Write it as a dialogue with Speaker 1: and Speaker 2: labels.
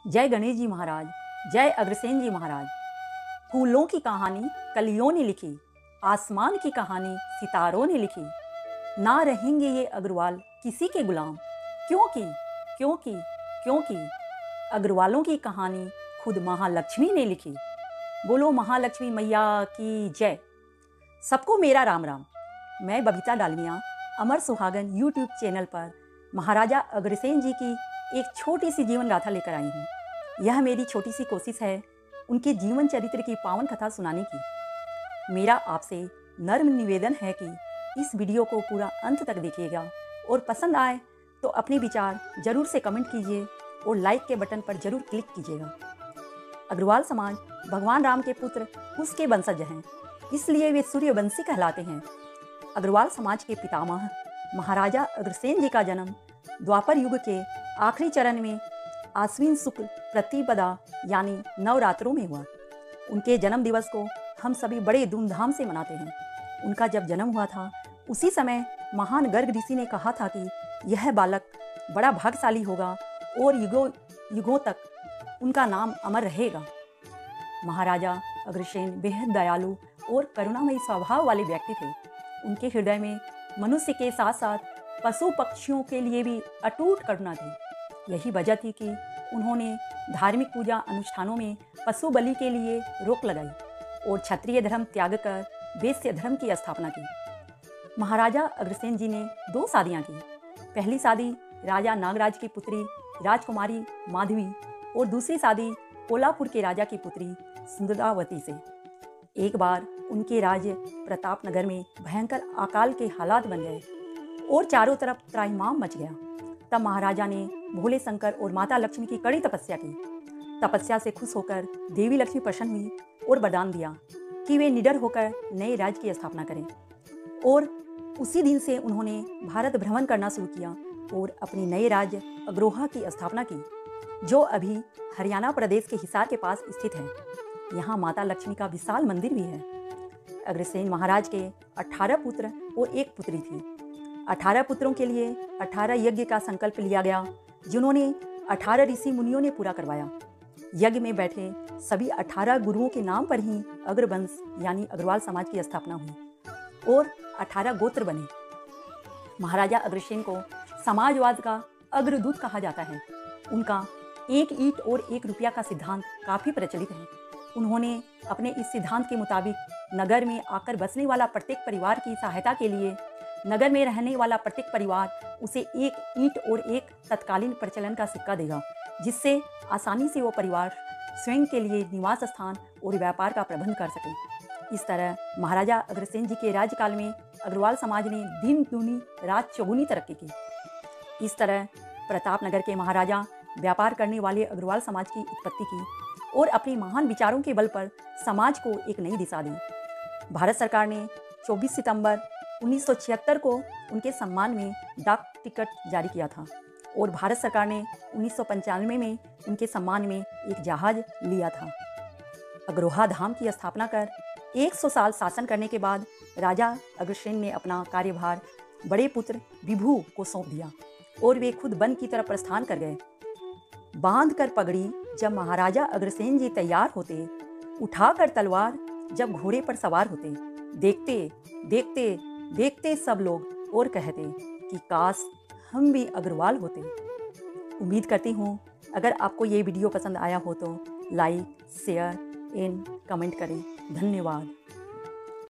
Speaker 1: जय गणेश जी महाराज, जय अग्रसेन जी महाराज। फूलों की कहानी कलियों ने लिखी, आसमान की कहानी सितारों ने लिखी। ना रहेंगे ये अग्रवाल किसी के गुलाम, क्योंकि क्योंकि क्योंकि अग्रवालों की कहानी खुद महालक्ष्मी ने लिखी। बोलो महालक्ष्मी मैया की जय। सबको मेरा राम राम। मैं बबीता डालमिया अमर सुहागन यूट्यूब चैनल पर महाराजा अग्रसेन जी की एक छोटी सी जीवन गाथा लेकर आई हूँ। यह मेरी छोटी सी कोशिश है उनके जीवन चरित्र की पावन कथा सुनाने की। मेरा आपसे नर्म निवेदन है कि इस वीडियो को पूरा अंत तक देखिएगा और पसंद आए तो अपने विचार जरूर से कमेंट कीजिए और लाइक के बटन पर जरूर क्लिक कीजिएगा। अग्रवाल समाज भगवान राम के पुत्र कुश के वंशज हैं, इसलिए वे सूर्यवंशी कहलाते हैं। अग्रवाल समाज के पितामह महाराजा अग्रसेन जी का जन्म द्वापर युग के आखिरी चरण में आश्विन शुक्ल प्रतिपदा यानी नवरात्रों में हुआ। उनके जन्म दिवस को हम सभी बड़े धूमधाम से मनाते हैं। उनका जब जन्म हुआ था उसी समय महान गर्ग ऋषि ने कहा था कि यह बालक बड़ा भाग्यशाली होगा और युगों युगों तक उनका नाम अमर रहेगा। महाराजा अग्रसेन बेहद दयालु और करुणामयी स्वभाव वाले व्यक्ति थे। उनके हृदय में मनुष्य के साथ साथ पशु पक्षियों के लिए भी अटूट करुणा थी। यही वजह थी कि उन्होंने धार्मिक पूजा अनुष्ठानों में पशु बलि के लिए रोक लगाई और क्षत्रिय धर्म त्याग कर वैश्य धर्म की स्थापना की। महाराजा अग्रसेन जी ने 2 शादियां की। पहली शादी राजा नागराज की पुत्री राजकुमारी माधवी और दूसरी शादी कोल्हापुर के राजा की पुत्री सुंदरावती से। एक बार उनके राज्य प्रतापनगर में भयंकर अकाल के हालात बन गए और चारों तरफ त्राहिमाम मच गया। तब महाराजा ने भोले शंकर और माता लक्ष्मी की कड़ी तपस्या की। तपस्या से खुश होकर देवी लक्ष्मी प्रसन्न हुई और वरदान दिया कि वे निडर होकर नए राज्य की स्थापना करें। और उसी दिन से उन्होंने भारत भ्रमण करना शुरू किया और अपनी नए राज्य अग्रोहा की स्थापना की, जो अभी हरियाणा प्रदेश के हिसार के पास स्थित है। यहाँ माता लक्ष्मी का विशाल मंदिर भी है। अग्रसेन महाराज के 18 पुत्र और एक पुत्री थी। 18 पुत्रों के लिए 18 यज्ञ का संकल्प लिया गया, जिन्होंने 18 ऋषि मुनियों ने पूरा करवाया। यज्ञ में बैठे सभी 18 गुरुओं के नाम पर ही अग्रवंश यानी अग्रवाल समाज की स्थापना हुई और 18 गोत्र बने। महाराजा अग्रसेन को समाजवाद का अग्रदूत कहा जाता है। उनका 1 ईंट और 1 रुपया का सिद्धांत काफ़ी प्रचलित है। उन्होंने अपने इस सिद्धांत के मुताबिक नगर में आकर बसने वाला प्रत्येक परिवार की सहायता के लिए नगर में रहने वाला प्रत्येक परिवार उसे 1 ईंट और 1 तत्कालीन प्रचलन का सिक्का देगा, जिससे आसानी से वो परिवार स्वयं के लिए निवास स्थान और व्यापार का प्रबंध कर सके। इस तरह महाराजा अग्रसेन जी के राज्यकाल में अग्रवाल समाज ने दिन दूनी रात चौगुनी तरक्की की। इस तरह प्रतापनगर के महाराजा व्यापार करने वाले अग्रवाल समाज की उत्पत्ति की और अपने महान विचारों के बल पर समाज को एक नई दिशा दी। भारत सरकार ने 24 सितंबर 1976 को उनके सम्मान में डाक टिकट जारी किया था और भारत सरकार ने 1995 में उनके सम्मान में एक जहाज लिया था। अग्रोहा धाम की स्थापना कर 100 साल शासन करने के बाद राजा अग्रसेन ने अपना कार्यभार बड़े पुत्र विभु को सौंप दिया और वे खुद वन की तरफ प्रस्थान कर गए। बांध कर पगड़ी जब महाराजा अग्रसेन जी तैयार होते, उठाकर तलवार जब घोड़े पर सवार होते, देखते देखते देखते सब लोग और कहते कि काश हम भी अग्रवाल होते। उम्मीद करती हूँ अगर आपको ये वीडियो पसंद आया हो तो लाइक, शेयर एंड कमेंट करें। धन्यवाद।